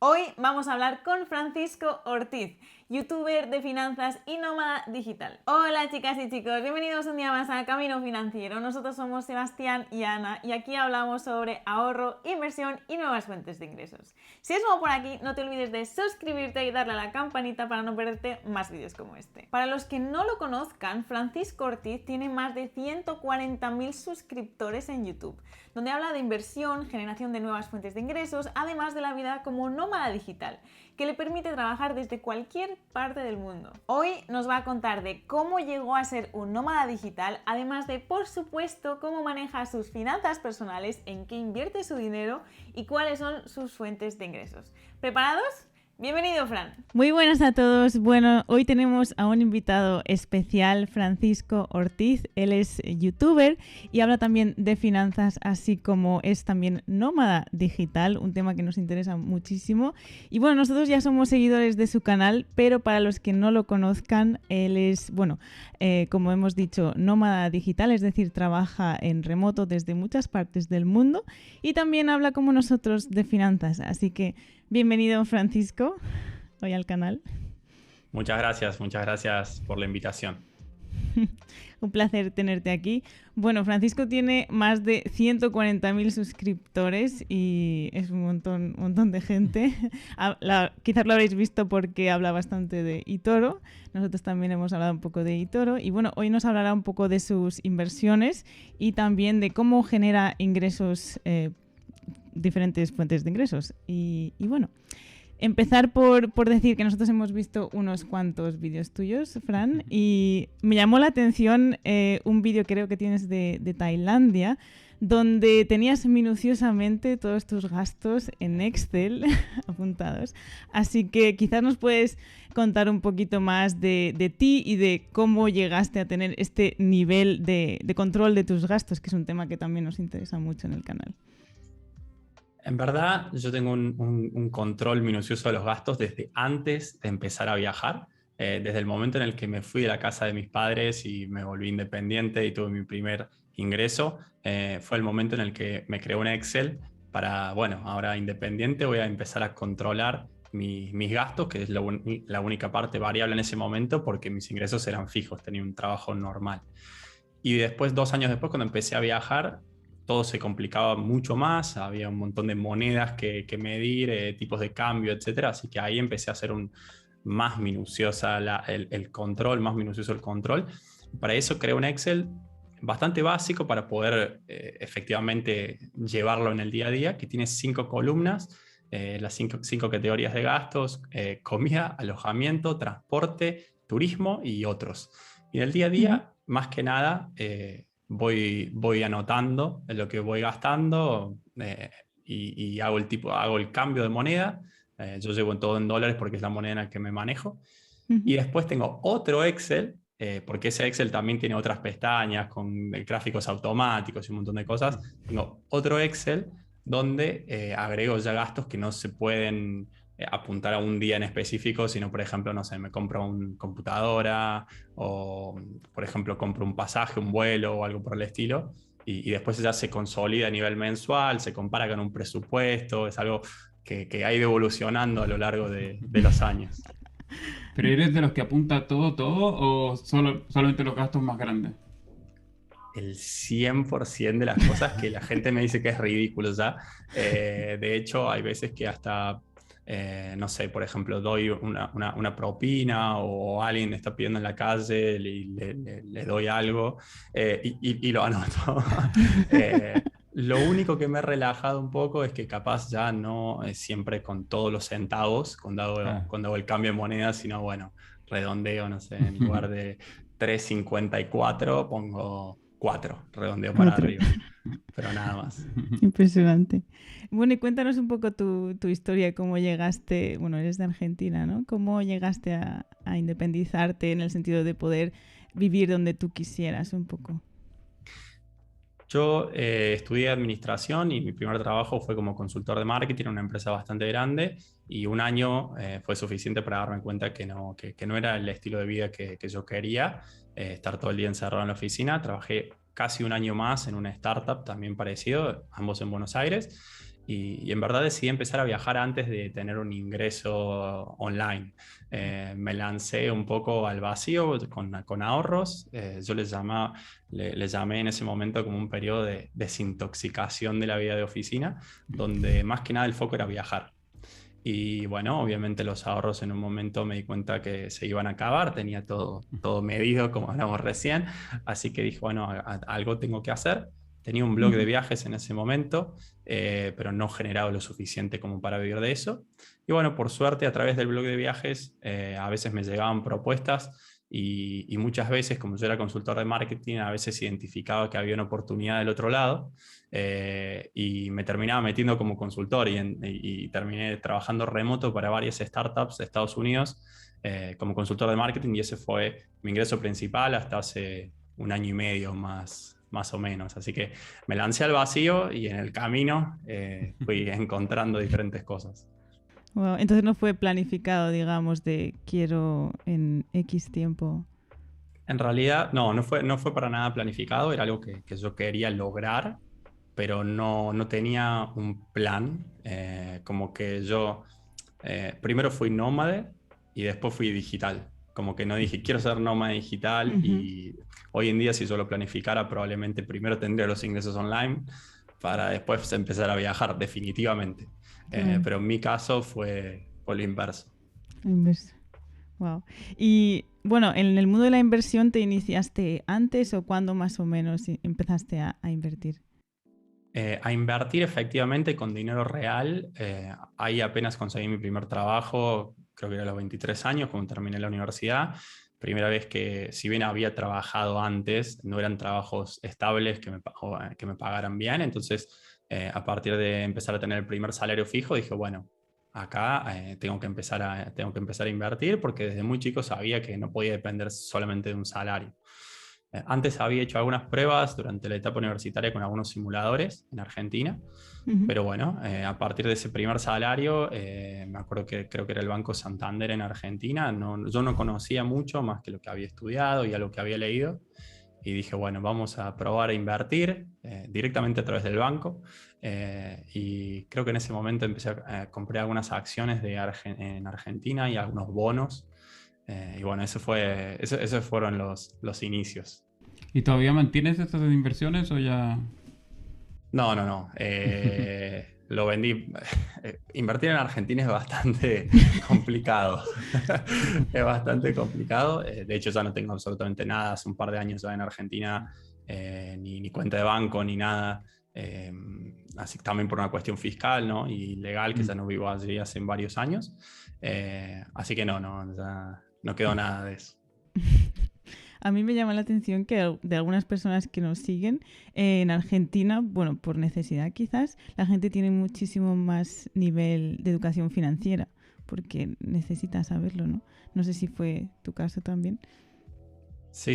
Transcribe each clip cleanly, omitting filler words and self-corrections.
Hoy vamos a hablar con Francisco Ortiz, youtuber de finanzas y nómada digital. Hola chicas y chicos, bienvenidos un día más a Camino Financiero. Nosotros somos Sebastián y Ana y aquí hablamos sobre ahorro, inversión y nuevas fuentes de ingresos. Si es nuevo por aquí, no te olvides de suscribirte y darle a la campanita para no perderte más vídeos como este. Para los que no lo conozcan, Francisco Ortiz tiene más de 140.000 suscriptores en YouTube, donde habla de inversión, generación de nuevas fuentes de ingresos, además de la vida como nómada digital, que le permite trabajar desde cualquier parte del mundo. Hoy nos va a contar de cómo llegó a ser un nómada digital, además de, por supuesto, cómo maneja sus finanzas personales, en qué invierte su dinero y cuáles son sus fuentes de ingresos. ¿Preparados? Bienvenido, Fran. Muy buenas a todos. Bueno, hoy tenemos a un invitado especial, Francisco Ortiz. Él es youtuber y habla también de finanzas, así como es también nómada digital, un tema que nos interesa muchísimo. Y bueno, nosotros ya somos seguidores de su canal, pero para los que no lo conozcan, él es, como hemos dicho, nómada digital, es decir, trabaja en remoto desde muchas partes del mundo y también habla como nosotros de finanzas. Así que bienvenido, Francisco, hoy al canal. Muchas gracias por la invitación. Un placer tenerte aquí. Bueno, Francisco tiene más de 140.000 suscriptores y es un montón de gente. Quizás lo habréis visto porque habla bastante de eToro. Nosotros también hemos hablado un poco de eToro. Y bueno, hoy nos hablará un poco de sus inversiones y también de cómo genera ingresos, diferentes fuentes de ingresos. Y bueno, empezar por decir que nosotros hemos visto unos cuantos vídeos tuyos, Fran, y me llamó la atención un vídeo, creo que tienes de Tailandia, donde tenías minuciosamente todos tus gastos en Excel apuntados. Así que quizás nos puedes contar un poquito más de ti y de cómo llegaste a tener este nivel de control de tus gastos, que es un tema que también nos interesa mucho en el canal. En verdad, yo tengo un control minucioso de los gastos desde antes de empezar a viajar. Desde el momento en el que me fui de la casa de mis padres y me volví independiente y tuve mi primer ingreso, fue el momento en el que me creé un Excel para, bueno, ahora independiente voy a empezar a controlar mis gastos, que es la única parte variable en ese momento porque mis ingresos eran fijos, tenía un trabajo normal. Y después, 2 años después, cuando empecé a viajar, todo se complicaba mucho más, había un montón de monedas que medir, tipos de cambio, etcétera. Así que ahí empecé a hacer más minuciosa el control, más minucioso el control. Para eso creé un Excel bastante básico para poder efectivamente llevarlo en el día a día, que tiene 5 columnas, las cinco categorías de gastos: comida, alojamiento, transporte, turismo y otros. Y en el día a día, más que nada, voy anotando lo que voy gastando, y hago el cambio de moneda. Yo llevo todo en dólares porque es la moneda en la que me manejo. Y después tengo otro Excel, porque ese Excel también tiene otras pestañas con gráficos automáticos y un montón de cosas. Tengo otro Excel donde agrego ya gastos que no se pueden apuntar a un día en específico, sino, por ejemplo, no sé, me compro una computadora o, por ejemplo, compro un pasaje, un vuelo o algo por el estilo. Y después ya se consolida a nivel mensual, se compara con un presupuesto, es algo que ha ido evolucionando a lo largo de los años. ¿Pero eres de los que apunta todo o solamente los gastos más grandes? El 100% de las cosas que la gente me dice que es ridículo ya. De hecho, hay veces que hasta, no sé, por ejemplo, doy una propina o alguien está pidiendo en la calle y le doy algo, y lo anoto. Lo único que me he relajado un poco es que capaz ya no es siempre con todos los centavos Ah. cuando hago el cambio de moneda, sino, bueno, redondeo, no sé, en lugar de 3,54 pongo 4, redondeo para Cuatro. arriba, pero nada más. Impresionante. Bueno, y cuéntanos un poco tu historia, cómo llegaste, bueno, eres de Argentina, ¿no? ¿Cómo llegaste a independizarte en el sentido de poder vivir donde tú quisieras un poco? Yo estudié administración y mi primer trabajo fue como consultor de marketing en una empresa bastante grande, y un año fue suficiente para darme cuenta que no era el estilo de vida que yo quería, estar todo el día encerrado en la oficina. Trabajé casi un año más en una startup también parecido, ambos en Buenos Aires, y en verdad decidí empezar a viajar antes de tener un ingreso online. Me lancé un poco al vacío con ahorros. Yo le llamé en ese momento como un periodo de desintoxicación de la vida de oficina, donde más que nada el foco era viajar. Y bueno, obviamente los ahorros en un momento me di cuenta que se iban a acabar, tenía todo medido, como hablamos recién, así que dije, bueno, algo tengo que hacer. Tenía un blog de viajes en ese momento, pero no generaba lo suficiente como para vivir de eso. Y bueno, por suerte a través del blog de viajes a veces me llegaban propuestas y muchas veces, como yo era consultor de marketing, a veces identificaba que había una oportunidad del otro lado y me terminaba metiendo como consultor y terminé trabajando remoto para varias startups de Estados Unidos como consultor de marketing y ese fue mi ingreso principal hasta hace un año y medio más o menos. Así que me lancé al vacío y en el camino fui encontrando diferentes cosas. Wow, entonces no fue planificado, digamos, de quiero en X tiempo. En realidad, no fue para nada planificado, era algo que yo quería lograr, pero no tenía un plan. Como que yo primero fui nómade y después fui digital. Como que no dije, quiero ser nómada digital y hoy en día si yo lo planificara probablemente primero tendría los ingresos online para después empezar a viajar definitivamente. Claro. Pero en mi caso fue lo inverso. Inverso. Wow. Y bueno, ¿en el mundo de la inversión te iniciaste antes o cuándo más o menos empezaste a invertir? A invertir efectivamente con dinero real. Ahí apenas conseguí mi primer trabajo, creo que era a los 23 años, cuando terminé la universidad. Primera vez que, si bien había trabajado antes, no eran trabajos estables que me pagaran bien. Entonces, a partir de empezar a tener el primer salario fijo, dije, bueno, acá tengo que empezar a invertir porque desde muy chico sabía que no podía depender solamente de un salario. Antes había hecho algunas pruebas durante la etapa universitaria con algunos simuladores en Argentina, pero bueno, a partir de ese primer salario, me acuerdo que creo que era el Banco Santander en Argentina, yo no conocía mucho más que lo que había estudiado y a lo que había leído, y dije, bueno, vamos a probar a invertir directamente a través del banco, y creo que en ese momento empecé a comprar algunas acciones en Argentina y algunos bonos. Y bueno, esos fueron los inicios. ¿Y todavía mantienes estas inversiones o ya...? No. Lo vendí. Invertir en Argentina es bastante complicado. Es bastante complicado. De hecho, ya no tengo absolutamente nada. Hace un par de años ya en Argentina, ni cuenta de banco, ni nada. Así que también por una cuestión fiscal, ¿no? Y legal, que ya no vivo allí hace varios años. Así que ya no quedó nada de eso. A mí me llama la atención que de algunas personas que nos siguen en Argentina, bueno, por necesidad quizás, la gente tiene muchísimo más nivel de educación financiera, porque necesita saberlo, ¿no? No sé si fue tu caso también. Sí.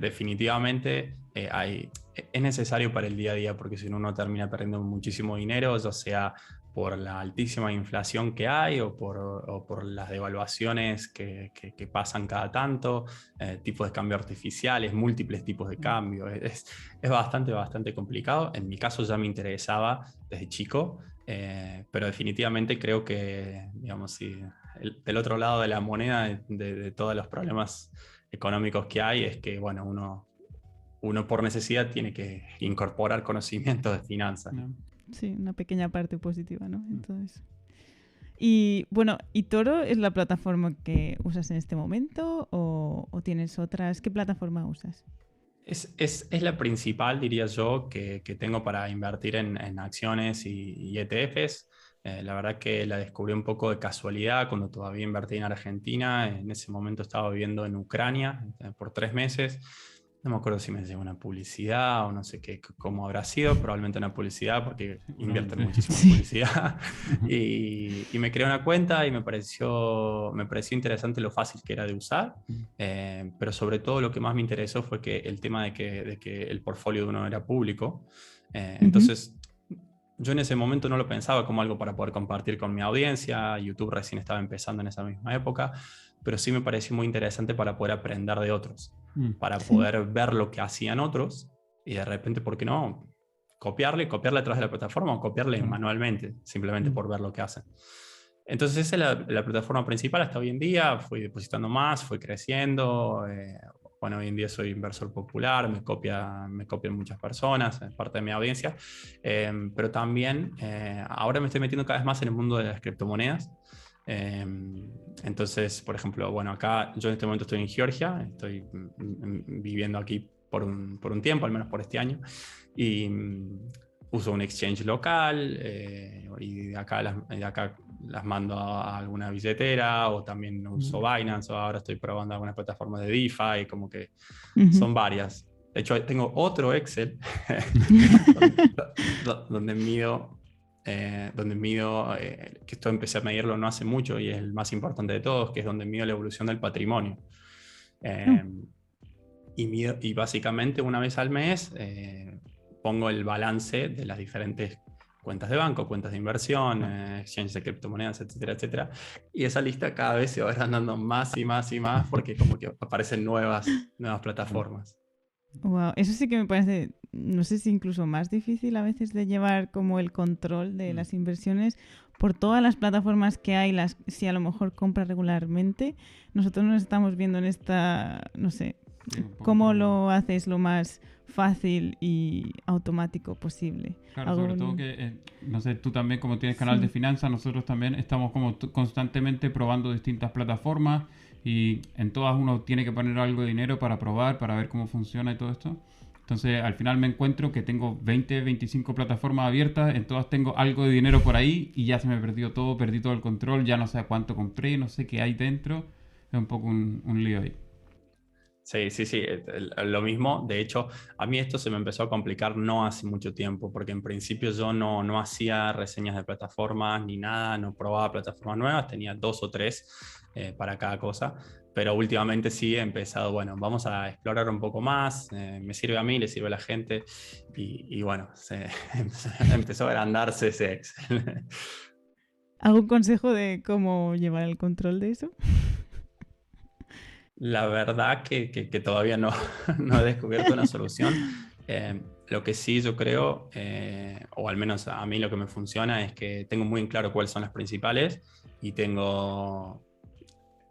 Definitivamente es necesario para el día a día porque si no uno termina perdiendo muchísimo dinero, ya sea por la altísima inflación que hay o por las devaluaciones que pasan cada tanto, tipos de cambio artificiales, múltiples tipos de cambio. Es bastante complicado. En mi caso ya me interesaba desde chico, pero definitivamente creo que, digamos, del otro lado de la moneda de todos los problemas económicos que hay es que, bueno, uno por necesidad tiene que incorporar conocimientos de finanzas. Sí, una pequeña parte positiva, ¿no? Entonces... Y bueno, ¿y Toro es la plataforma que usas en este momento o tienes otras? ¿Qué plataforma usas? Es la principal, diría yo, que tengo para invertir en acciones y ETFs. La verdad que la descubrí un poco de casualidad cuando todavía invertí en Argentina. En ese momento estaba viviendo en Ucrania por 3 meses. No me acuerdo si me llegó una publicidad o no sé cómo habrá sido, probablemente una publicidad porque invierten muchísimo en publicidad. Y me creé una cuenta y me pareció interesante lo fácil que era de usar, pero sobre todo lo que más me interesó fue que el tema de que el portfolio de uno era público. Entonces, yo en ese momento no lo pensaba como algo para poder compartir con mi audiencia. YouTube recién estaba empezando en esa misma época, pero sí me pareció muy interesante para poder aprender de otros, para poder ver lo que hacían otros y de repente, ¿por qué no? copiarle a través de la plataforma o copiarle manualmente, simplemente por ver lo que hacen. Entonces esa es la plataforma principal hasta hoy en día. Fui depositando más, fui creciendo. Bueno, hoy en día soy inversor popular, me copian muchas personas, es parte de mi audiencia. Pero también ahora me estoy metiendo cada vez más en el mundo de las criptomonedas. Entonces, por ejemplo, bueno, acá yo en este momento estoy en Georgia, estoy viviendo aquí por un tiempo, al menos por este año, y uso un exchange local y de acá las mando a alguna billetera, o también uso Binance, o ahora estoy probando algunas plataformas de DeFi, como que son varias. De hecho, tengo otro Excel donde mido, que esto empecé a medirlo no hace mucho y es el más importante de todos, que es donde mido la evolución del patrimonio. Y básicamente una vez al mes pongo el balance de las diferentes cuentas de banco, cuentas de inversión, exchanges de criptomonedas, etcétera, etcétera. Y esa lista cada vez se va agrandando más y más y más porque como que aparecen nuevas plataformas. Wow, eso sí que me parece, no sé si incluso más difícil a veces de llevar como el control de las inversiones por todas las plataformas que hay, si a lo mejor compras regularmente. Nosotros nos estamos viendo en esta, no sé, cómo lo haces lo más fácil y automático posible. Claro, sobre todo que, no sé, tú también como tienes canal de finanzas, nosotros también estamos como constantemente probando distintas plataformas y en todas uno tiene que poner algo de dinero para probar, para ver cómo funciona y todo esto. Entonces al final me encuentro que tengo 20, 25 plataformas abiertas, en todas tengo algo de dinero por ahí y ya se me perdió todo, perdí todo el control, ya no sé a cuánto compré, no sé qué hay dentro, es un poco un lío ahí. Sí, lo mismo. De hecho, a mí esto se me empezó a complicar no hace mucho tiempo, porque en principio yo no hacía reseñas de plataformas ni nada, no probaba plataformas nuevas, tenía 2 o 3 para cada cosa, pero últimamente sí he empezado, bueno, vamos a explorar un poco más, me sirve a mí, le sirve a la gente, y bueno, empezó a agrandarse ese Excel. ¿Algún consejo de cómo llevar el control de eso? La verdad que todavía no he descubierto una solución. Lo que sí yo creo, o al menos a mí lo que me funciona, es que tengo muy en claro cuáles son las principales y tengo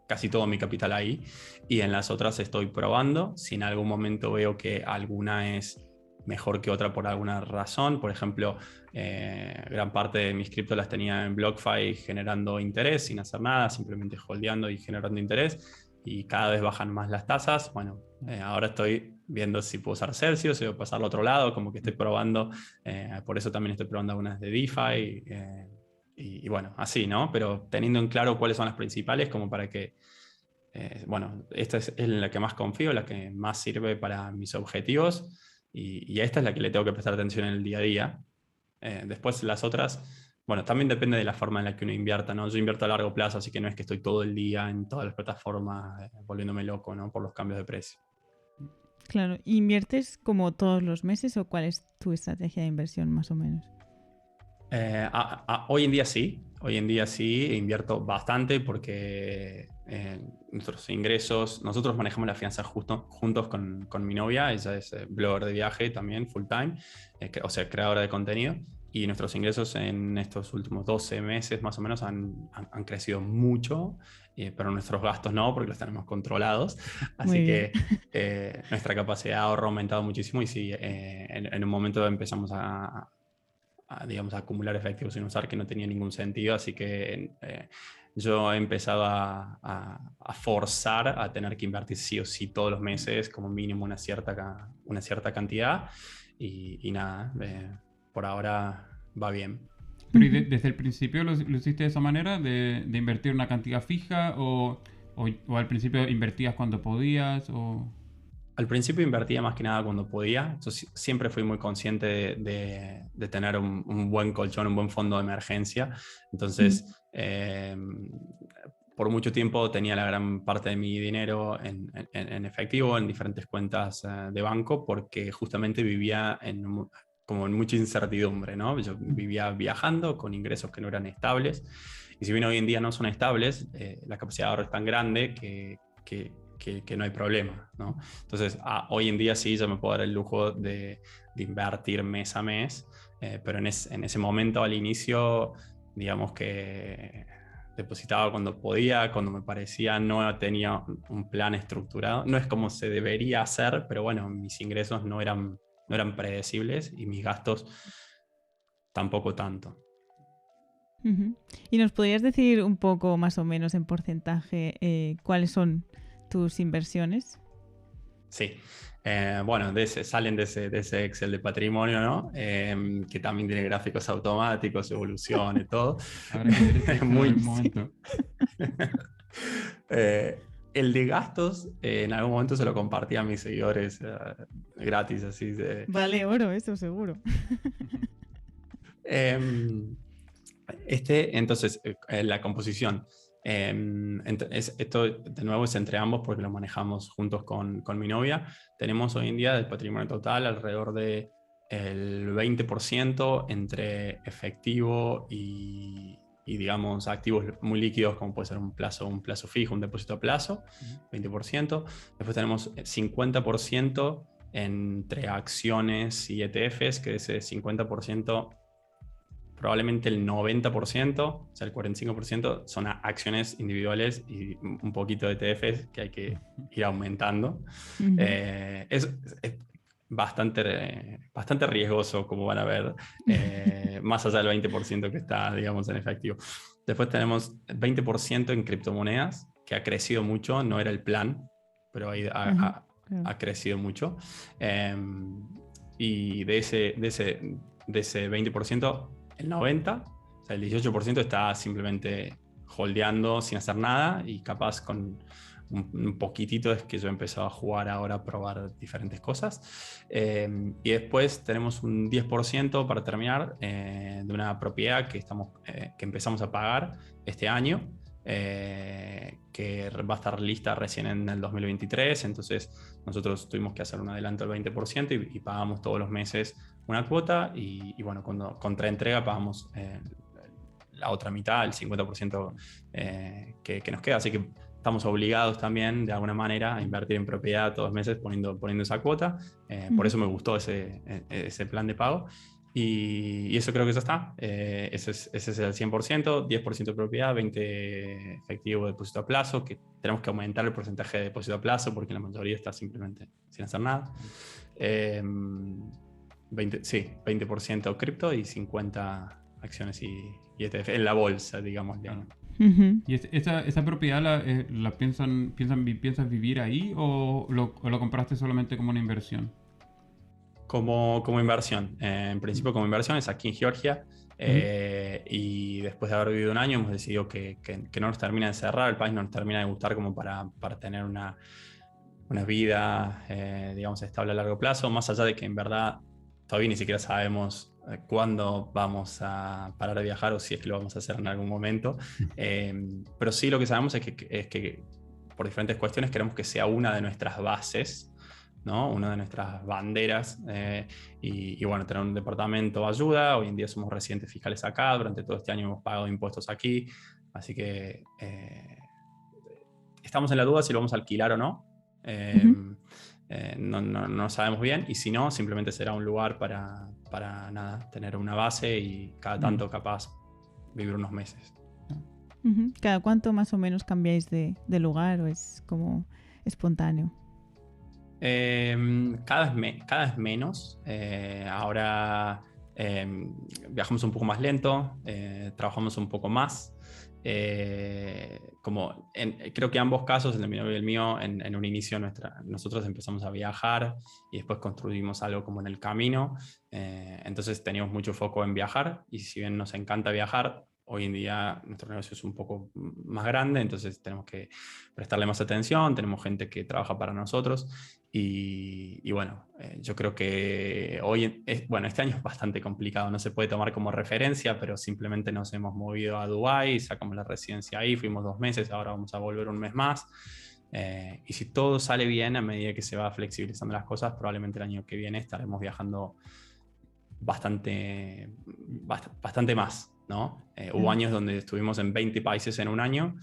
casi todo mi capital ahí. Y en las otras estoy probando. Si en algún momento veo que alguna es mejor que otra por alguna razón, por ejemplo, gran parte de mis criptos las tenía en BlockFi generando interés sin hacer nada, simplemente holdeando y generando interés. Y cada vez bajan más las tasas. Bueno, ahora estoy viendo si puedo usar Celsius, si puedo pasar al otro lado, como que estoy probando, por eso también estoy probando algunas de DeFi, y bueno, así, ¿no? Pero teniendo en claro cuáles son las principales, como para que, bueno, esta es la que más confío, la que más sirve para mis objetivos, y esta es la que le tengo que prestar atención en el día a día. Después las otras, bueno, también depende de la forma en la que uno invierta, ¿no? Yo invierto a largo plazo, así que no es que estoy todo el día en todas las plataformas volviéndome loco, ¿no? Por los cambios de precio. Claro, ¿inviertes como todos los meses o cuál es tu estrategia de inversión más o menos? Hoy en día sí, invierto bastante porque nuestros ingresos, nosotros manejamos las finanzas juntos con mi novia, ella es blogger de viaje también, full time, o sea, creadora de contenido. Y nuestros ingresos en estos últimos 12 meses más o menos han crecido mucho, pero nuestros gastos no, porque los tenemos controlados. Así que nuestra capacidad de ahorro ha aumentado muchísimo y sí, en un momento empezamos digamos, a acumular efectivos sin usar, que no tenía ningún sentido. Así que yo he empezado a forzar a tener que invertir sí o sí todos los meses, como mínimo una cierta cantidad. Y nada, por ahora va bien. Pero ¿y desde el principio lo hiciste de esa manera, de invertir una cantidad fija o al principio invertías cuando podías? Al principio invertía más que nada cuando podía. Yo siempre fui muy consciente de tener un buen colchón, un buen fondo de emergencia. Entonces, por mucho tiempo tenía la gran parte de mi dinero en efectivo, en diferentes cuentas de banco, porque justamente vivía como en mucha incertidumbre, ¿no? Yo vivía viajando con ingresos que no eran estables. Y si bien hoy en día no son estables, la capacidad de ahorro es tan grande que que no hay problema, ¿no? Entonces, hoy en día sí, yo me puedo dar el lujo de invertir mes a mes, pero en ese momento, al inicio, digamos que depositaba cuando podía, cuando me parecía, no tenía un plan estructurado. No es como se debería hacer, pero bueno, mis ingresos no eran predecibles y mis gastos tampoco tanto. Ujú. ¿Y nos podrías decir un poco más o menos en porcentaje cuáles son tus inversiones? Sí. Bueno, salen de ese Excel de patrimonio, ¿no? Que también tiene gráficos automáticos, evolución y todo. Habrá que ver ese Excel en Muy algún sí. momento. El de gastos, en algún momento se lo compartí a mis seguidores gratis, así de... Vale oro, eso seguro. Entonces, la composición. Esto de nuevo es entre ambos porque lo manejamos juntos con mi novia. Tenemos hoy en día del patrimonio total alrededor de el 20% entre efectivo y digamos activos muy líquidos como puede ser un plazo fijo, un depósito a plazo, 20%. Después tenemos 50% entre acciones y ETFs, que ese 50% probablemente el 90%, o sea, el 45% son acciones individuales y un poquito de ETFs que hay que ir aumentando. Ujú. Es bastante riesgoso, como van a ver, más allá del 20% que está, digamos, en efectivo. Después tenemos 20% en criptomonedas, que ha crecido mucho, no era el plan, pero Claro. ha crecido mucho. Y de ese 20%, el 90%, o sea, el 18% está simplemente holdeando sin hacer nada y capaz con un poquitito es que yo he empezado a jugar ahora, a probar diferentes cosas. Y después tenemos un 10% para terminar de una propiedad que empezamos a pagar este año, que va a estar lista recién en el 2023. Entonces nosotros tuvimos que hacer un adelanto del 20% y pagamos todos los meses una cuota y bueno, cuando contra entrega pagamos la otra mitad, el 50% que nos queda. Así que estamos obligados también, de alguna manera, a invertir en propiedad todos los meses poniendo esa cuota. Por eso me gustó ese plan de pago. Y eso creo que ya está. Ese es el 100%, 10% de propiedad, 20% efectivo de depósito a plazo, que tenemos que aumentar el porcentaje de depósito a plazo porque la mayoría está simplemente sin hacer nada. 20% cripto y 50% acciones y ETF en la bolsa, digamos. Claro. Ujú. ¿Y esa propiedad piensas vivir ahí o lo compraste solamente como una inversión? Como inversión. En principio como inversión es aquí en Georgia. Y después de haber vivido un año hemos decidido que no nos termina de cerrar, el país no nos termina de gustar como para tener una vida, digamos, estable a largo plazo, más allá de que en verdad todavía ni siquiera sabemos cuándo vamos a parar de viajar o si es que lo vamos a hacer en algún momento. Pero sí lo que sabemos es que por diferentes cuestiones queremos que sea una de nuestras bases, ¿no? Una de nuestras banderas. Y bueno, tener un departamento ayuda. Hoy en día somos residentes fiscales acá, durante todo este año hemos pagado impuestos aquí, así que estamos en la duda si lo vamos a alquilar o no. No sabemos bien, y si no, simplemente será un lugar para nada, tener una base y cada tanto capaz vivir unos meses. Ujú. ¿Cada cuánto más o menos cambiáis de lugar o es como espontáneo? Cada vez menos. Ahora viajamos un poco más lento, trabajamos un poco más. Creo que ambos casos, el de mi novio y el mío, en un inicio nosotros empezamos a viajar y después construimos algo como en el camino. Entonces teníamos mucho foco en viajar, y si bien nos encanta viajar, hoy en día nuestro negocio es un poco más grande, entonces tenemos que prestarle más atención, tenemos gente que trabaja para nosotros y bueno, yo creo que este año es bastante complicado, no se puede tomar como referencia, pero simplemente nos hemos movido a Dubái, sacamos la residencia ahí, fuimos 2 meses, ahora vamos a volver un mes más. Y si todo sale bien, a medida que se va flexibilizando las cosas, probablemente el año que viene estaremos viajando bastante más, ¿no? Hubo años donde estuvimos en 20 países en un año,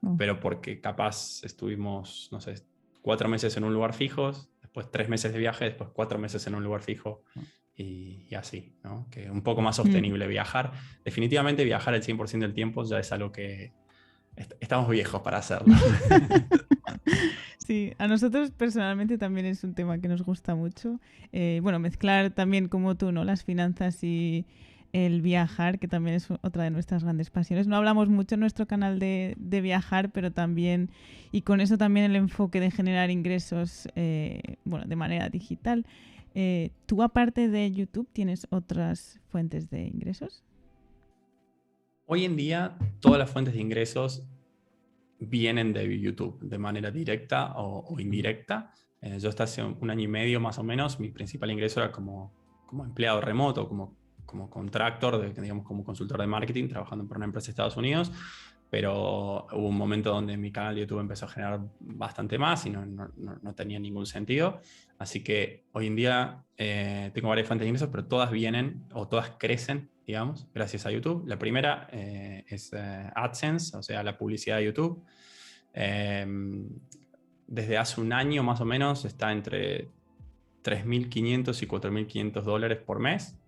Oh. pero porque capaz estuvimos, no sé, 4 meses en un lugar fijo, después 3 meses de viaje, después 4 meses en un lugar fijo y así, ¿no? Que un poco más sostenible viajar. Definitivamente viajar el 100% del tiempo ya es algo que estamos viejos para hacerlo. Sí, a nosotros personalmente también es un tema que nos gusta mucho. Bueno, mezclar también como tú, ¿no? Las finanzas y el viajar, que también es otra de nuestras grandes pasiones. No hablamos mucho en nuestro canal de viajar, pero también, y con eso también el enfoque de generar ingresos, bueno, de manera digital. ¿Tú aparte de YouTube tienes otras fuentes de ingresos? Hoy en día todas las fuentes de ingresos vienen de YouTube de manera directa o indirecta. Yo hasta hace un año y medio más o menos, mi principal ingreso era como empleado remoto, como contractor, digamos, como consultor de marketing, trabajando por una empresa de Estados Unidos, pero hubo un momento donde mi canal de YouTube empezó a generar bastante más y no tenía ningún sentido. Así que hoy en día tengo varias fuentes de ingresos, pero todas vienen o todas crecen, digamos, gracias a YouTube. La primera es AdSense, o sea, la publicidad de YouTube. Desde hace un año más o menos está entre $3.500 y $4.500 por mes.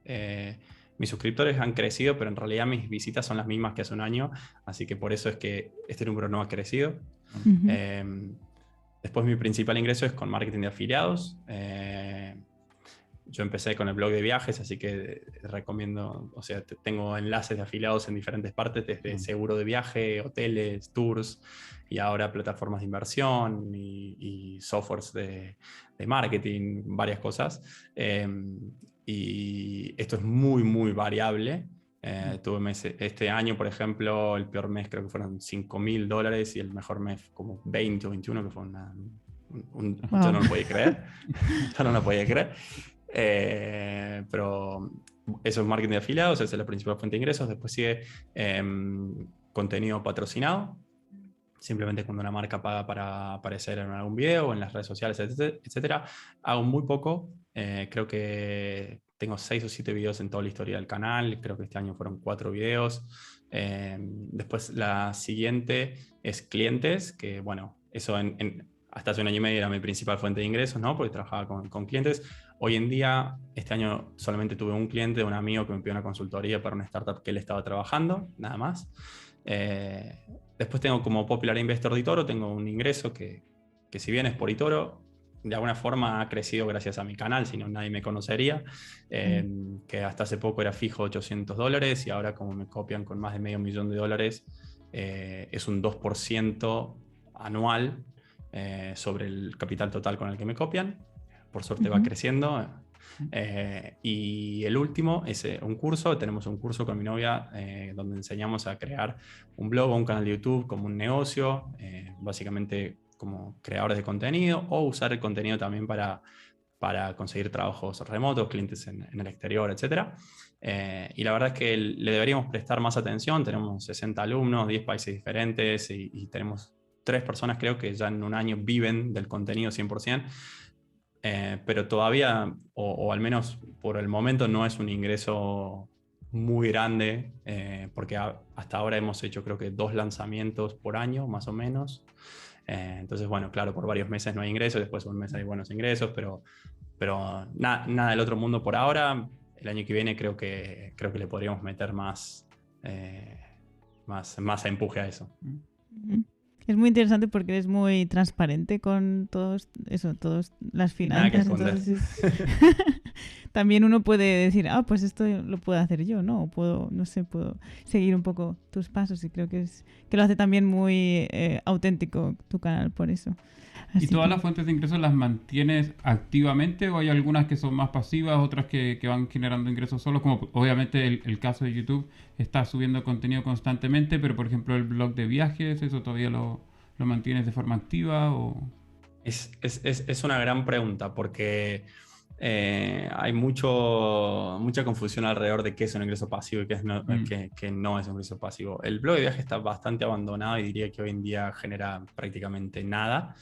Mis suscriptores han crecido, pero en realidad mis visitas son las mismas que hace un año, así que por eso es que este número no ha crecido. Después mi principal ingreso es con marketing de afiliados. Yo empecé con el blog de viajes, así que recomiendo, o sea, tengo enlaces de afiliados en diferentes partes, desde seguro de viaje, hoteles, tours, y ahora plataformas de inversión y softwares de marketing, varias cosas. Y esto es muy, muy variable. Tuve meses, este año, por ejemplo, el peor mes creo que fueron $5.000 y el mejor mes como 20 o 21, que fue Wow. yo no lo podía creer. Yo no lo podía creer. Pero eso es marketing de afiliados, esa es la principal fuente de ingresos. Después sigue contenido patrocinado, simplemente cuando una marca paga para aparecer en algún video o en las redes sociales, etcétera. Hago muy poco, creo que tengo 6 o 7 videos en toda la historia del canal, creo que este año fueron 4 videos. Después la siguiente es clientes, que bueno, eso hasta hace un año y medio era mi principal fuente de ingresos, ¿no? Porque trabajaba con clientes. Hoy en día, este año solamente tuve un cliente, un amigo que me pidió una consultoría para una startup que él estaba trabajando, nada más. Después tengo como Popular Investor de eToro, tengo un ingreso que si bien es por eToro, de alguna forma ha crecido gracias a mi canal, si no nadie me conocería, que hasta hace poco era fijo $800 y ahora como me copian con más de $500,000, es un 2% anual sobre el capital total con el que me copian. Por suerte va creciendo. Y el último es un curso. Tenemos un curso con mi novia donde enseñamos a crear un blog o un canal de YouTube como un negocio, básicamente como creadores de contenido, o usar el contenido también para conseguir trabajos remotos, clientes en el exterior, etc. Y la verdad es que le deberíamos prestar más atención. Tenemos 60 alumnos, 10 países diferentes y tenemos 3 personas creo que ya en un año viven del contenido 100%. Pero todavía, o al menos por el momento, no es un ingreso muy grande, porque hasta ahora hemos hecho creo que 2 lanzamientos por año, más o menos. Entonces, bueno, claro, por varios meses no hay ingresos, después un mes hay buenos ingresos, pero nada del otro mundo por ahora. El año que viene creo que le podríamos meter más empuje a eso. Es muy interesante porque eres muy transparente con todas las finanzas. Entonces, también uno puede decir, pues esto lo puedo hacer yo, ¿no? O puedo seguir un poco tus pasos, y creo que lo hace también muy auténtico tu canal por eso. ¿Y todas las fuentes de ingresos las mantienes activamente o hay algunas que son más pasivas, otras que van generando ingresos solos? Como obviamente el caso de YouTube, está subiendo contenido constantemente, pero por ejemplo el blog de viajes, ¿eso todavía lo mantienes de forma activa? Es una gran pregunta porque hay mucha confusión alrededor de qué es un ingreso pasivo y qué no es un ingreso pasivo. El blog de viajes está bastante abandonado y diría que hoy en día genera prácticamente nada.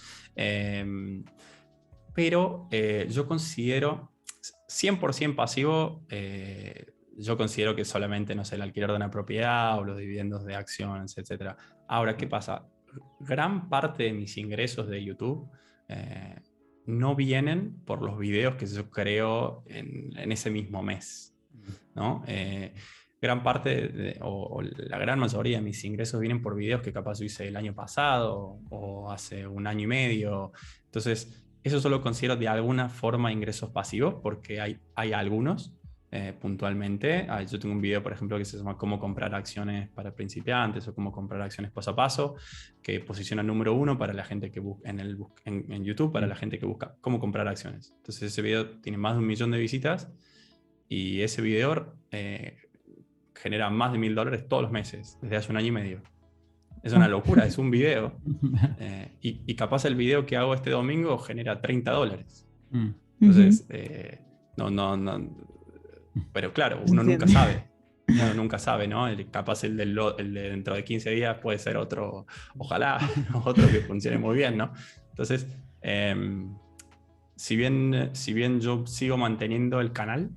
Pero yo considero 100% pasivo, yo considero que solamente, no sé, el alquiler de una propiedad o los dividendos de acciones, etc. Ahora, ¿qué pasa? gran parte de mis ingresos de YouTube no vienen por los videos que yo creo en ese mismo mes, ¿no? Gran parte o la gran mayoría de mis ingresos vienen por videos que capaz yo hice el año pasado o hace un año y medio. Entonces, eso solo considero de alguna forma ingresos pasivos porque hay algunos. Puntualmente. Yo tengo un video, por ejemplo, que se llama Cómo comprar acciones para principiantes o Cómo comprar acciones paso a paso, que posiciona número 1 para la gente que busca en YouTube, para la gente que busca cómo comprar acciones. Entonces ese video tiene más de 1 millón de visitas y ese video genera más de $1000 todos los meses, desde hace un año y medio. Es una locura, es un video. Y capaz el video que hago este domingo genera $30. Entonces, no. Pero claro, uno nunca sabe. Uno nunca sabe, ¿no? Capaz el de dentro de 15 días puede ser otro, ojalá, otro que funcione muy bien, ¿no? Entonces, si bien yo sigo manteniendo el canal,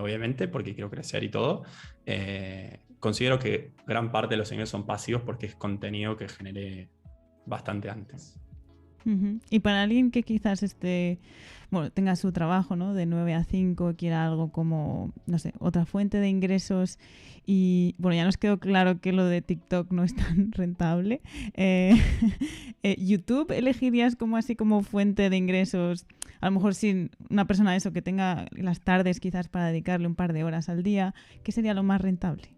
obviamente, porque quiero crecer y todo, considero que gran parte de los ingresos son pasivos porque es contenido que generé bastante antes. Y para alguien que quizás tenga su trabajo, ¿no? De 9 a 5, quiera algo como, no sé, otra fuente de ingresos y, bueno, ya nos quedó claro que lo de TikTok no es tan rentable. ¿YouTube elegirías como fuente de ingresos? A lo mejor si una persona que tenga las tardes quizás para dedicarle un par de horas al día, ¿qué sería lo más rentable?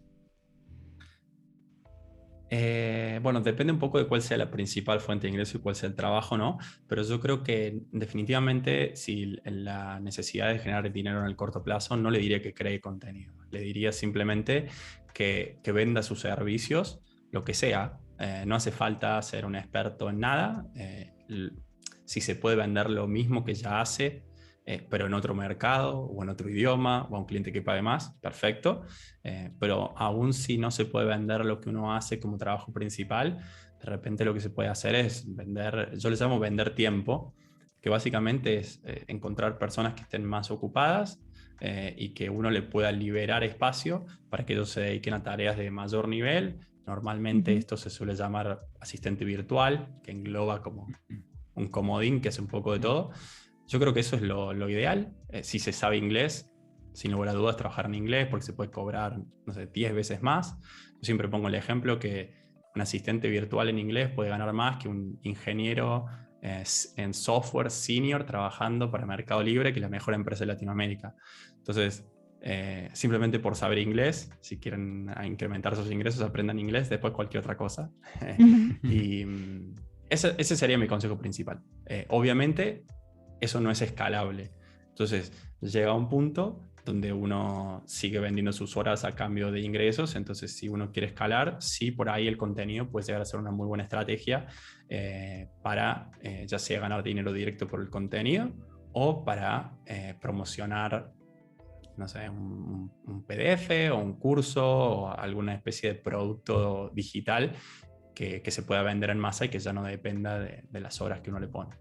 Bueno, depende un poco de cuál sea la principal fuente de ingreso y cuál sea el trabajo, ¿no? Pero yo creo que definitivamente si la necesidad de generar dinero en el corto plazo, no le diría que cree contenido. Le diría simplemente que venda sus servicios, lo que sea. No hace falta ser un experto en nada. Si se puede vender lo mismo que ya hace, pero en otro mercado o en otro idioma o a un cliente que pague más, perfecto. Pero aún si no se puede vender lo que uno hace como trabajo principal, de repente lo que se puede hacer es vender, yo les llamo vender tiempo, que básicamente es encontrar personas que estén más ocupadas y que uno le pueda liberar espacio para que ellos se dediquen a tareas de mayor nivel. Normalmente esto se suele llamar asistente virtual, que engloba como un comodín que hace un poco de todo. Yo creo que eso es lo ideal. Si se sabe inglés, sin lugar a dudas, trabajar en inglés porque se puede cobrar, no sé, 10 veces más. Yo siempre pongo el ejemplo que un asistente virtual en inglés puede ganar más que un ingeniero en software senior trabajando para Mercado Libre, que es la mejor empresa de Latinoamérica. Entonces, simplemente por saber inglés, si quieren incrementar sus ingresos, aprendan inglés, después cualquier otra cosa. Y ese sería mi consejo principal. Obviamente, eso no es escalable. Entonces, llega un punto donde uno sigue vendiendo sus horas a cambio de ingresos. Entonces, si uno quiere escalar, sí, por ahí el contenido puede llegar a ser una muy buena estrategia para ya sea ganar dinero directo por el contenido o para promocionar, no sé, un PDF o un curso o alguna especie de producto digital que se pueda vender en masa y que ya no dependa de las horas que uno le pone.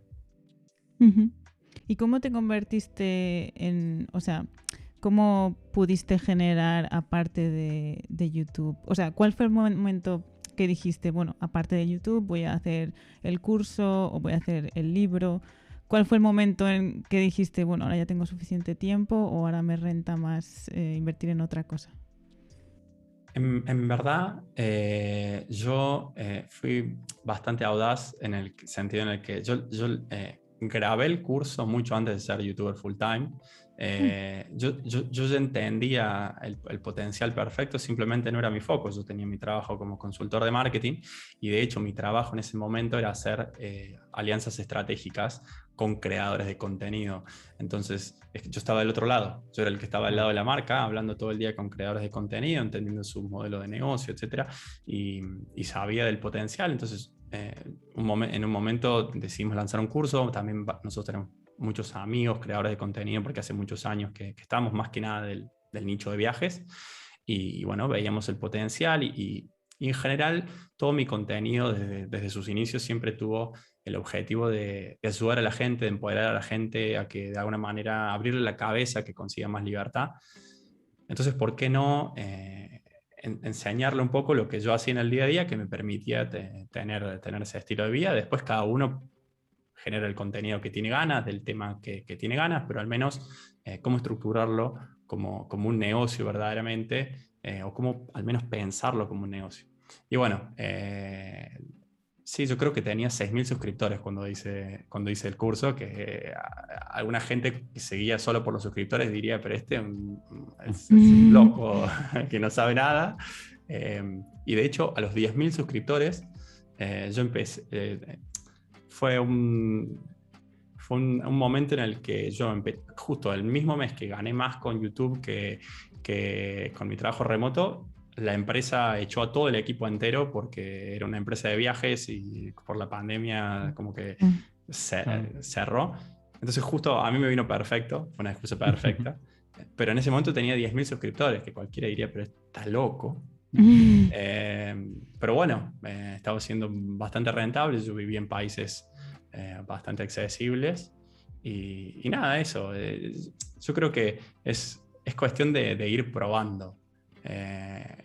¿Y cómo te convertiste cómo pudiste generar aparte de YouTube? O sea, ¿cuál fue el momento que dijiste, bueno, aparte de YouTube voy a hacer el curso o voy a hacer el libro? ¿Cuál fue el momento en que dijiste, bueno, ahora ya tengo suficiente tiempo o ahora me renta más invertir en otra cosa? En verdad, yo fui bastante audaz en el sentido en el que yo grabé el curso mucho antes de ser youtuber full time. Yo ya entendía el potencial perfecto, simplemente no era mi foco. Yo tenía mi trabajo como consultor de marketing y de hecho mi trabajo en ese momento era hacer alianzas estratégicas con creadores de contenido. Entonces, yo estaba del otro lado. Yo era el que estaba al lado de la marca, hablando todo el día con creadores de contenido, entendiendo su modelo de negocio, etc. Y sabía del potencial. Entonces, en un momento decidimos lanzar un curso. También nosotros tenemos muchos amigos creadores de contenido porque hace muchos años que estamos más que nada del nicho de viajes. Y bueno, veíamos el potencial y en general todo mi contenido desde sus inicios siempre tuvo el objetivo de ayudar a la gente, de empoderar a la gente a que de alguna manera abrirle la cabeza, que consiga más libertad. Entonces, ¿por qué no enseñarle un poco lo que yo hacía en el día a día, que me permitía tener ese estilo de vida. Después cada uno genera el contenido que tiene ganas, del tema que tiene ganas, pero al menos cómo estructurarlo como un negocio verdaderamente, o cómo al menos pensarlo como un negocio. Y bueno, sí, yo creo que tenía 6.000 suscriptores cuando hice el curso, que alguna gente que seguía solo por los suscriptores diría, pero es un loco que no sabe nada. Y de hecho, a los 10.000 suscriptores, yo empecé... fue un momento en el que yo justo el mismo mes que gané más con YouTube que con mi trabajo remoto, la empresa echó a todo el equipo entero porque era una empresa de viajes y por la pandemia como que cerró. Entonces justo a mí me vino perfecto, fue una excusa perfecta, pero en ese momento tenía 10.000 suscriptores, que cualquiera diría, pero está loco. Pero bueno, estaba siendo bastante rentable, yo vivía en países bastante accesibles y nada, eso. Yo creo que es cuestión de ir probando.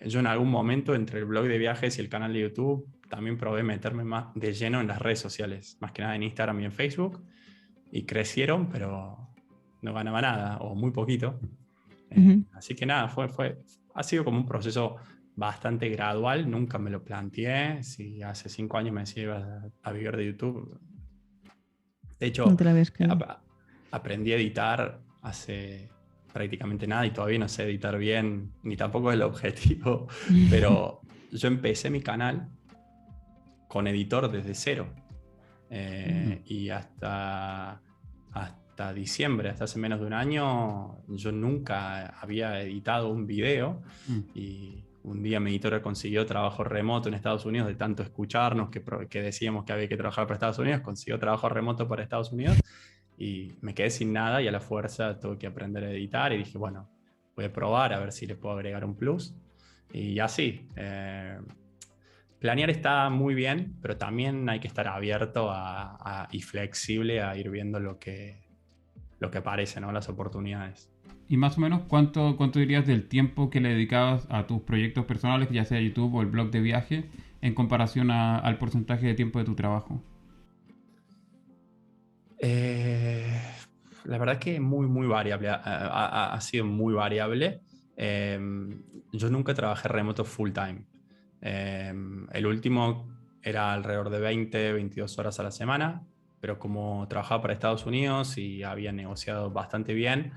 Yo en algún momento entre el blog de viajes y el canal de YouTube también probé meterme más de lleno en las redes sociales, más que nada en Instagram y en Facebook, y crecieron, pero no ganaba nada o muy poquito. Así que nada, ha sido como un proceso bastante gradual, nunca me lo planteé. Si hace 5 años me decía iba a vivir de YouTube. De hecho, aprendí a editar hace prácticamente nada y todavía no sé editar bien, ni tampoco es el objetivo, pero yo empecé mi canal con editor desde cero. Y hasta diciembre, hasta hace menos de un año, yo nunca había editado un video y un día mi editora consiguió trabajo remoto en Estados Unidos, de tanto escucharnos que decíamos que había que trabajar para Estados Unidos, consiguió trabajo remoto para Estados Unidos y me quedé sin nada y a la fuerza tuve que aprender a editar y dije, bueno, voy a probar a ver si le puedo agregar un plus. Y así, planear está muy bien, pero también hay que estar abierto y flexible a ir viendo lo que aparece, ¿no? Las oportunidades. Y más o menos, ¿cuánto dirías del tiempo que le dedicabas a tus proyectos personales, ya sea YouTube o el blog de viaje, en comparación al porcentaje de tiempo de tu trabajo? La verdad que muy, muy variable. Ha sido muy variable. Yo nunca trabajé remoto full time. El último era alrededor de 22 horas a la semana, pero como trabajaba para Estados Unidos y había negociado bastante bien,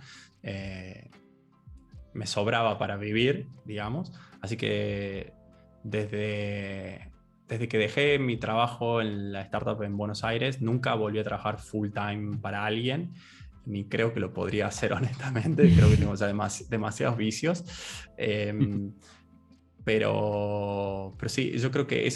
me sobraba para vivir, digamos. Así que desde que dejé mi trabajo en la startup en Buenos Aires, nunca volví a trabajar full time para alguien, ni creo que lo podría hacer honestamente, creo que tengo ya demasiados vicios. Pero sí, yo creo que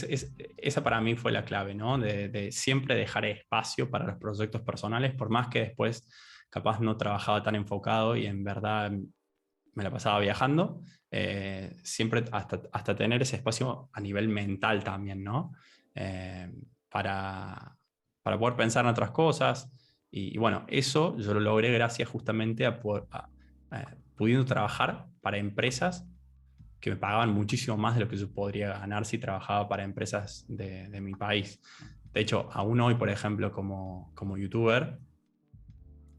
esa para mí fue la clave, ¿no? De siempre dejar espacio para los proyectos personales, por más que después capaz no trabajaba tan enfocado y en verdad me la pasaba viajando, siempre hasta tener ese espacio a nivel mental también, ¿no? Para poder pensar en otras cosas. Y bueno, eso yo lo logré gracias justamente a pudiendo trabajar para empresas que me pagaban muchísimo más de lo que yo podría ganar si trabajaba para empresas de mi país. De hecho, aún hoy, por ejemplo, como youtuber,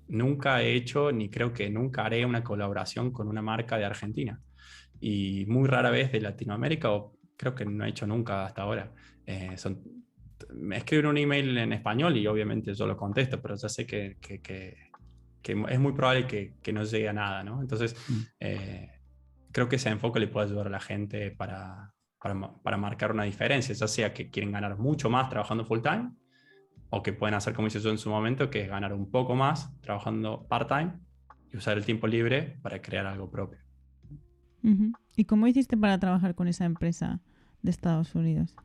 nunca he hecho, ni creo que nunca haré una colaboración con una marca de Argentina. Y muy rara vez de Latinoamérica, o creo que no he hecho nunca hasta ahora. Me escriben un email en español y obviamente yo lo contesto, pero ya sé que es muy probable que no llegue a nada, ¿no? Entonces, creo que ese enfoque le puede ayudar a la gente para marcar una diferencia, ya sea que quieren ganar mucho más trabajando full time, o que pueden hacer como hice yo en su momento, que es ganar un poco más trabajando part-time y usar el tiempo libre para crear algo propio. ¿Y cómo hiciste para trabajar con esa empresa de Estados Unidos?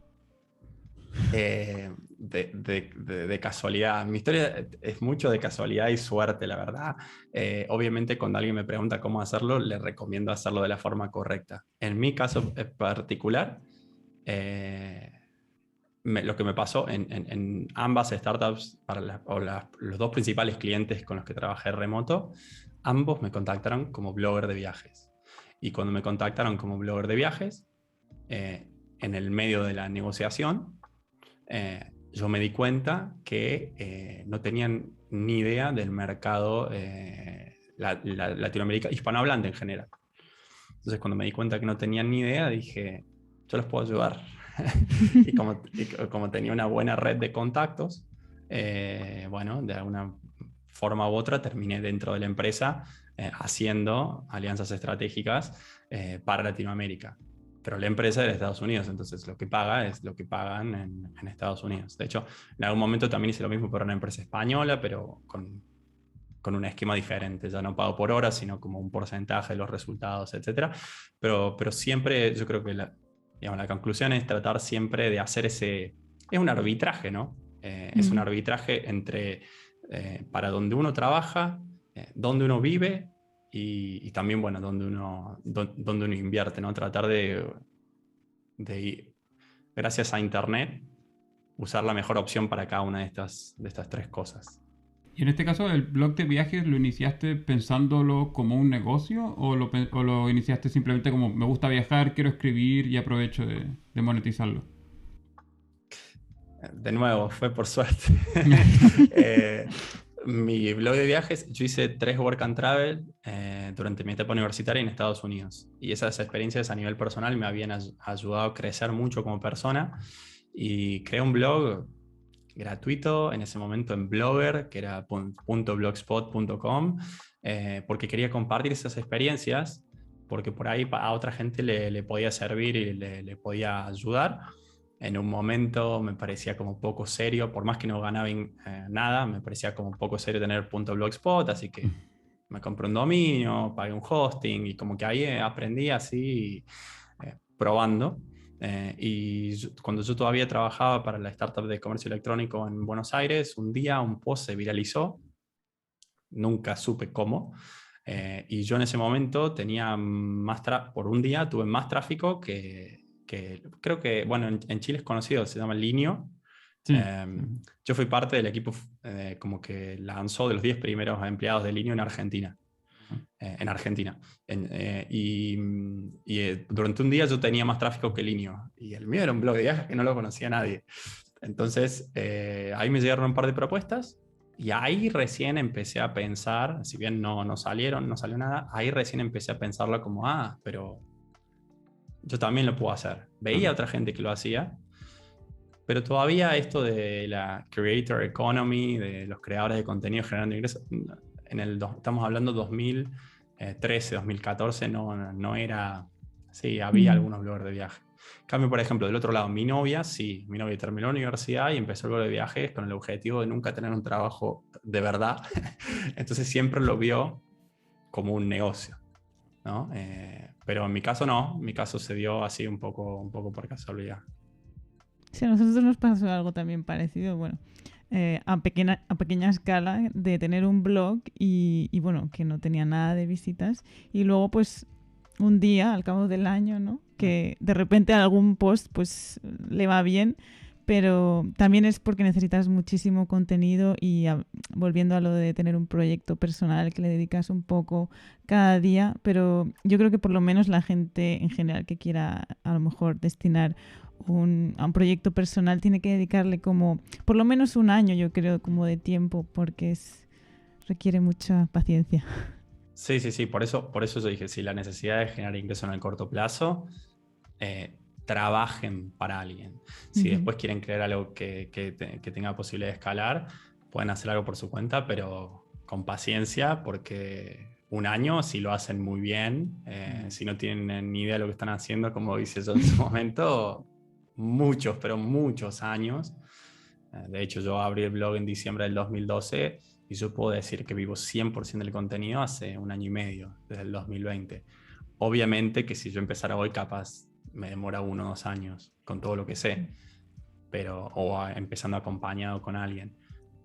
De casualidad. Mi historia es mucho de casualidad y suerte, la verdad. Obviamente, cuando alguien me pregunta cómo hacerlo, le recomiendo hacerlo de la forma correcta. En mi caso particular, lo que me pasó en ambas startups, los dos principales clientes con los que trabajé remoto, ambos me contactaron como blogger de viajes. Y cuando me contactaron como blogger de viajes, en el medio de la negociación, yo me di cuenta que no tenían ni idea del mercado Latinoamérica, hispanohablante en general. Entonces, cuando me di cuenta que no tenían ni idea, dije, yo los puedo ayudar. y como tenía una buena red de contactos, bueno, de alguna forma u otra terminé dentro de la empresa haciendo alianzas estratégicas para Latinoamérica. Pero la empresa es de Estados Unidos, entonces lo que paga es lo que pagan en Estados Unidos. De hecho, en algún momento también hice lo mismo para una empresa española, pero con un esquema diferente. Ya no pago por hora, sino como un porcentaje de los resultados, etc. Pero siempre yo creo que digamos, la conclusión es tratar siempre de hacer ese... Es un arbitraje, ¿no? Es un arbitraje entre para donde uno trabaja, donde uno vive y también, bueno, donde uno invierte, ¿no? Tratar de, gracias a Internet, usar la mejor opción para cada una de estas tres cosas. Y en este caso, ¿el blog de viajes lo iniciaste pensándolo como un negocio o lo iniciaste simplemente como me gusta viajar, quiero escribir y aprovecho de monetizarlo? De nuevo, fue por suerte. Mi blog de viajes, yo hice 3 work and travel durante mi etapa universitaria en Estados Unidos. Y esas experiencias a nivel personal me habían ayudado a crecer mucho como persona. Y creé un blog gratuito en ese momento en Blogger, que era .blogspot.com, porque quería compartir esas experiencias, porque por ahí a otra gente le podía servir y le podía ayudar. En un momento me parecía como poco serio, por más que no ganaba nada, me parecía como poco serio tener .blogspot, así que me compré un dominio, pagué un hosting y como que ahí aprendí así probando. Cuando yo todavía trabajaba para la startup de comercio electrónico en Buenos Aires, un día un post se viralizó, nunca supe cómo, y yo en ese momento tenía por un día tuve más tráfico que creo que, bueno, en Chile es conocido, se llama Linio. Sí. Yo fui parte del equipo como que lanzó de los 10 primeros empleados de Linio en Argentina. Durante un día yo tenía más tráfico que Linio y el mío era un blog de viajes que no lo conocía nadie. Entonces ahí me llegaron un par de propuestas y ahí recién empecé a pensar, si bien no salió nada, ahí recién empecé a pensarlo como, pero yo también lo puedo hacer. Veía a otra gente que lo hacía, pero todavía esto de la creator economy, de los creadores de contenido generando ingresos, estamos hablando 2013, 2014, no era... Sí, había algunos bloggers de viaje. En cambio, por ejemplo, del otro lado, mi novia terminó la universidad y empezó el blog de viajes con el objetivo de nunca tener un trabajo de verdad. Entonces siempre lo vio como un negocio, ¿no? Pero en mi caso no, en mi caso se dio así un poco por casualidad. Sí, a nosotros nos pasó algo también parecido, bueno, a pequeña escala, de tener un blog y bueno, que no tenía nada de visitas, y luego pues un día, al cabo del año, ¿no? Que de repente algún post pues le va bien, pero también es porque necesitas muchísimo contenido y volviendo a lo de tener un proyecto personal que le dedicas un poco cada día, pero yo creo que por lo menos la gente en general que quiera a lo mejor destinar a un proyecto personal tiene que dedicarle como por lo menos un año, yo creo, como de tiempo, porque requiere mucha paciencia. Sí, por eso yo dije, si la necesidad de generar ingreso en el corto plazo, trabajen para alguien. Si después quieren crear algo que tenga posibilidad de escalar, pueden hacer algo por su cuenta, pero con paciencia, porque un año, si lo hacen muy bien, si no tienen ni idea de lo que están haciendo, como dice yo en su momento, pero muchos años. De hecho, yo abrí el blog en diciembre del 2012 y yo puedo decir que vivo 100% del contenido hace un año y medio, desde el 2020. Obviamente que si yo empezara hoy, capaz me demora 1 o 2 años con todo lo que sé, empezando acompañado con alguien.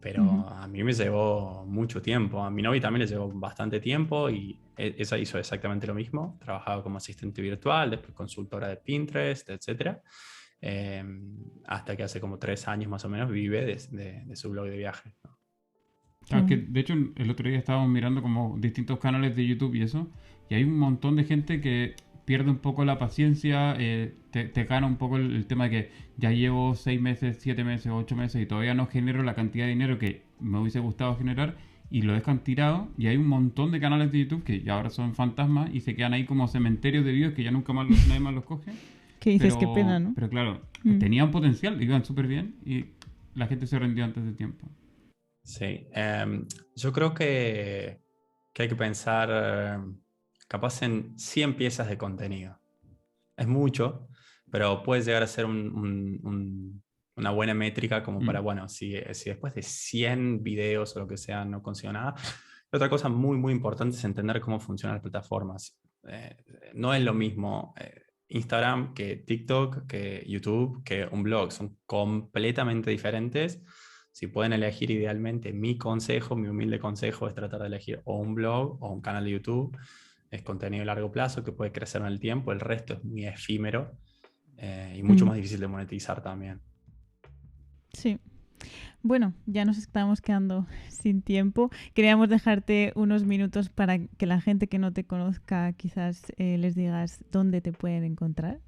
Pero a mí me llevó mucho tiempo. A mi novia también le llevó bastante tiempo y ella hizo exactamente lo mismo. Trabajaba como asistente virtual, después consultora de Pinterest, etc. Hasta que hace como 3 años más o menos vive de su blog de viajes, ¿no? Claro, que de hecho el otro día estábamos mirando como distintos canales de YouTube y eso, y hay un montón de gente que pierde un poco la paciencia, te gana un poco el tema de que ya llevo 6 meses, 7 meses, 8 meses y todavía no genero la cantidad de dinero que me hubiese gustado generar y lo dejan tirado y hay un montón de canales de YouTube que ya ahora son fantasmas y se quedan ahí como cementerios de vídeos que ya nunca más nadie más los coge. ¿Qué dices? Qué pena, ¿no? Pero claro, tenían potencial, iban súper bien y la gente se rindió antes de tiempo. Sí, yo creo que hay que pensar capaz en 100 piezas de contenido. Es mucho, pero puede llegar a ser una buena métrica como para, bueno, si después de 100 videos o lo que sea no consigo nada. Otra cosa muy, muy importante es entender cómo funcionan las plataformas. No es lo mismo Instagram que TikTok, que YouTube, que un blog. Son completamente diferentes. Si pueden elegir idealmente, mi consejo, mi humilde consejo es tratar de elegir o un blog o un canal de YouTube. Es contenido a largo plazo que puede crecer en el tiempo, el resto es muy efímero y mucho más difícil de monetizar también. Sí. Bueno, ya nos estamos quedando sin tiempo. Queríamos dejarte unos minutos para que la gente que no te conozca quizás les digas dónde te pueden encontrar.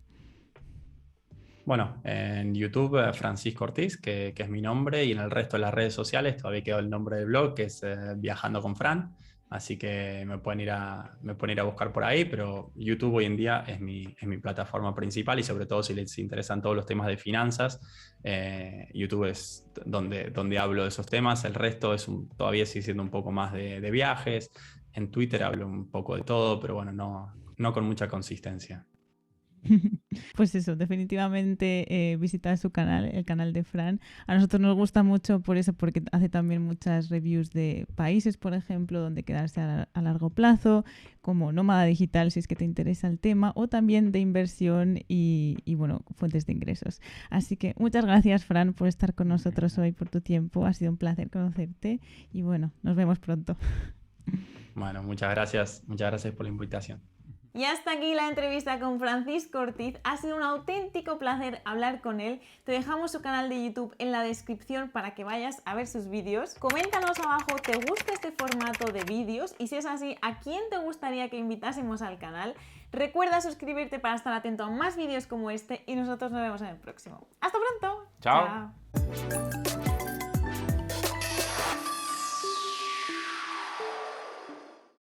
Bueno, en YouTube Francisco Ortiz, que es mi nombre, y en el resto de las redes sociales todavía quedó el nombre del blog, que es Viajando con Fran. Así que me pueden ir a buscar por ahí, pero YouTube hoy en día es mi plataforma principal y sobre todo si les interesan todos los temas de finanzas, YouTube es donde hablo de esos temas. El resto todavía sigue siendo un poco más de viajes. En Twitter hablo un poco de todo, pero bueno, no con mucha consistencia. Pues eso, definitivamente visitad su canal, el canal de Fran. A nosotros nos gusta mucho por eso, porque hace también muchas reviews de países, por ejemplo, donde quedarse a largo plazo, como nómada digital si es que te interesa el tema, o también de inversión y bueno, fuentes de ingresos. Así que muchas gracias, Fran, por estar con nosotros hoy, por tu tiempo. Ha sido un placer conocerte y bueno, nos vemos pronto. Bueno, muchas gracias por la invitación. Y hasta aquí la entrevista con Francisco Ortiz. Ha sido un auténtico placer hablar con él. Te dejamos su canal de YouTube en la descripción para que vayas a ver sus vídeos. Coméntanos abajo, ¿te gusta este formato de vídeos? Y si es así, ¿a quién te gustaría que invitásemos al canal? Recuerda suscribirte para estar atento a más vídeos como este y nosotros nos vemos en el próximo. ¡Hasta pronto! Chao. Chao.